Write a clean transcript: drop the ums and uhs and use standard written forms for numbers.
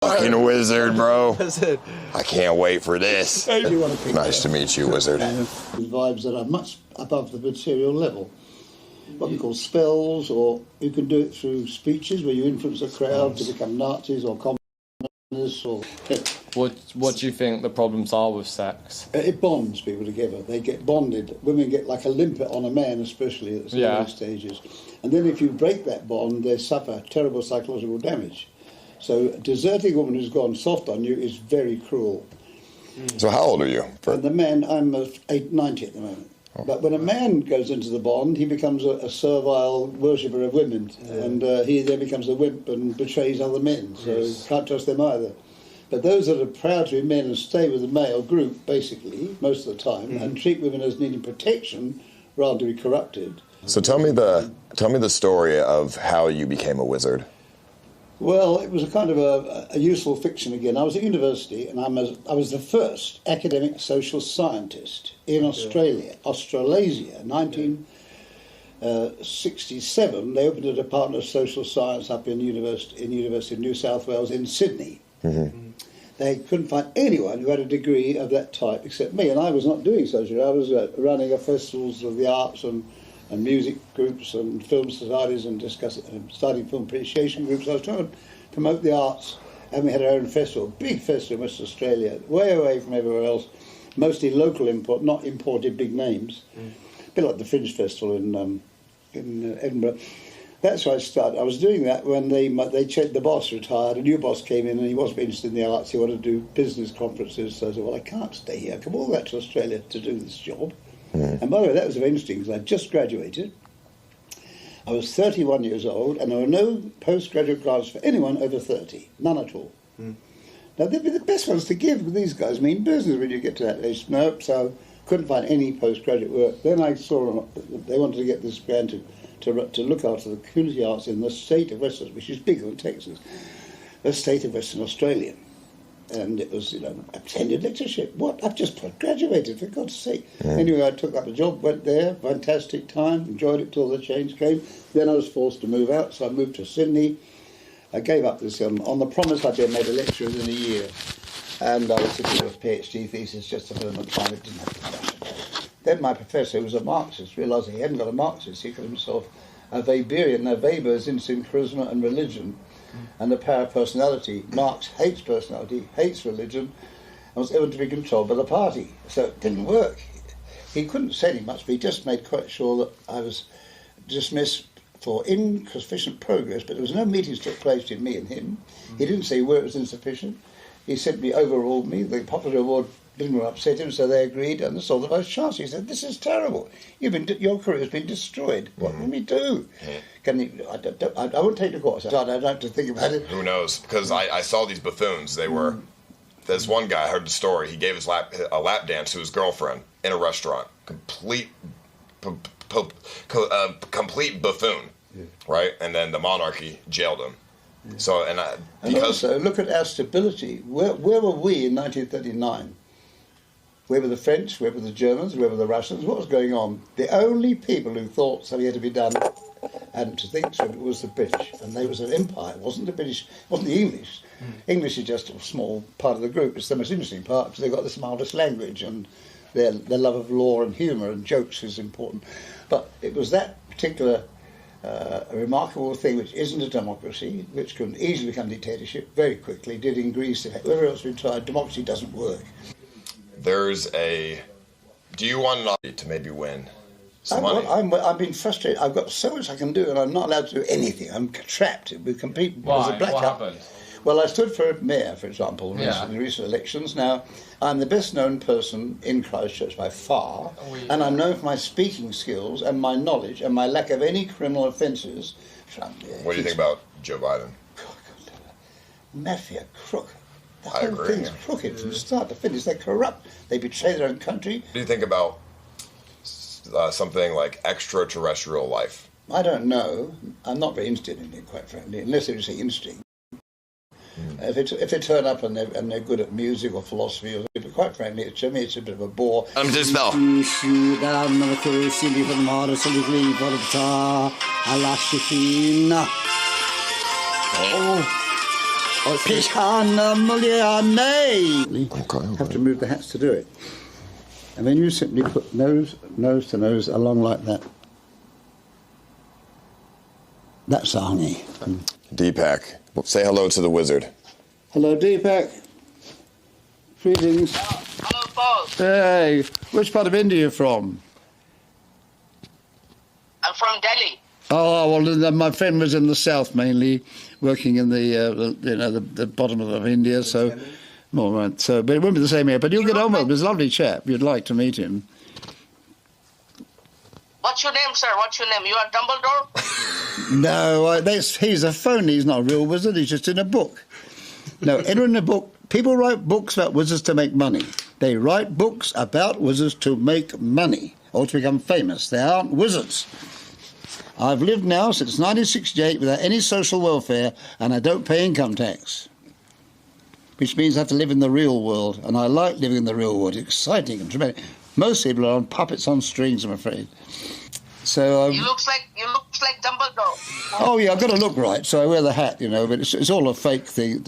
Fucking wizard, bro. I can't wait for this. Nice to meet you, wizard. Vibes that are much above the material level. What we call spells, or you can do it through speeches where you influence a crowd to become Nazis or communists. Or What do you think the problems are with sex? it bonds people together. They get bonded. Women get like a limpet on a man, especially at the early stages. And then if you break that bond, they suffer terrible psychological damage. So deserting a woman who's gone soft on you is very cruel. So how old are you? And the man, I'm 90 at the moment. Oh. But when a man goes into the bond, he becomes a servile worshipper of women. And he then becomes a wimp and betrays other men. So you can't trust them either. But those that are proud to be men and stay with the male group, basically, most of the time, and treat women as needing protection rather than be corrupted. So tell me the story of how you became a wizard. Well, it was a kind of a useful fiction again. I was at university, and I was the first academic social scientist in Australia, Australasia, 1967. They opened a department of social science up in University of New South Wales in Sydney. Mm-hmm. They couldn't find anyone who had a degree of that type except me, and I was not doing social. I was running festivals of the arts and music groups and film societies and starting film appreciation groups. I was trying to promote the arts, and we had our own festival, big festival in Western Australia, way away from everywhere else, mostly local import, not imported big names. A bit like the Fringe Festival in Edinburgh. That's where I started. I was doing that when they checked, the boss retired, a new boss came in, and he wasn't interested in the arts, he wanted to do business conferences. So I said, well, I can't stay here. I come all back to Australia to do this job. And by the way, that was very interesting because I'd just graduated. I was 31 years old, and there were no postgraduate grants for anyone over 30, none at all. Now, they'd be the best ones to give, because these guys mean business when you get to that age. Nope, so couldn't find any postgraduate work. Then I saw they wanted to get this grant to look after the community arts in the state of Western, which is bigger than Texas, the state of Western Australia. And it was, attended lectureship. What? I've just graduated, for God's sake. Anyway, I took up a job, went there, fantastic time, enjoyed it till the change came. Then I was forced to move out, so I moved to Sydney. I gave up this, on the promise I'd been made a lecturer within a year. And I was sitting with a PhD thesis just to learn the time it didn't have discussion. Then my professor, who was a Marxist, realising he hadn't got a Marxist, he called himself a Weberian. Now, Weber is interested in charisma and religion. And the power of personality. Marx hates personality, hates religion, and was ever to be controlled by the party. So it didn't work. He couldn't say any much, but he just made quite sure that I was dismissed for insufficient progress, but there was no meetings took place between me and him. He didn't say where it was insufficient. He simply overruled me. The popular award didn't upset him, so they agreed, and they saw the most chance. He said, "This is terrible. Your career has been destroyed. What can we do?" Can you, I won't take the course. I don't have to think about it. Who knows? Because I saw these buffoons. They were... There's one guy, I heard the story. He gave a lap dance to his girlfriend in a restaurant. Complete buffoon, right? And then the monarchy jailed him. So, and also, look at our stability. Where were we in 1939? Where were the French? Where were the Germans? Where were the Russians? What was going on? The only people who thought something had to be done and to think so was the British. And they was an empire. It wasn't the British, it wasn't the English. English is just a small part of the group. It's the most interesting part because they've got this marvellous language and their love of law and humour and jokes is important. But it was that particular a remarkable thing which isn't a democracy, which can easily become dictatorship very quickly, did in Greece. Wherever else we tried, democracy doesn't work. Do you want to maybe win some money? I've been frustrated. I've got so much I can do and I'm not allowed to do anything. I'm trapped with complete... Why? What happened? Well, I stood for mayor, for example, in recent elections. Now, I'm the best-known person in Christchurch by far, and I'm known for my speaking skills and my knowledge and my lack of any criminal offences. What do you think about Joe Biden? Mafia, crook. The whole thing's crooked from start to finish. They're corrupt. They betray their own country. What do you think about something like extraterrestrial life? I don't know. I'm not very interested in it, quite frankly, unless it's interesting. If they turn up and they're good at music or philosophy, but quite frankly, to me it's a bit of a bore. I'm just spell. Pichana Muliane. Okay. Have to move the hats to do it. And then you simply put nose to nose along like that. That's Arnie. Deepak, say hello to the wizard. Hello, Deepak. Greetings. Hello, Paul. Hey, which part of India are you from? I'm from Delhi. Oh, well, then my friend was in the south mainly, working in the bottom of India, so... All right, so, but it won't be the same here. But you'll get on with him. He's a lovely chap. You'd like to meet him. What's your name, sir? What's your name? You are Dumbledore? No, he's a phony. He's not a real wizard. He's just in a book. No, in a book, people write books about wizards to make money. They write books about wizards to make money or to become famous. They aren't wizards. I've lived now since 1968 without any social welfare, and I don't pay income tax. Which means I have to live in the real world, and I like living in the real world. It's exciting and tremendous. Most people are on puppets on strings, I'm afraid. So You looks like Dumbledore. oh yeah, I've got to look right, so I wear the hat, but it's all a fake thing.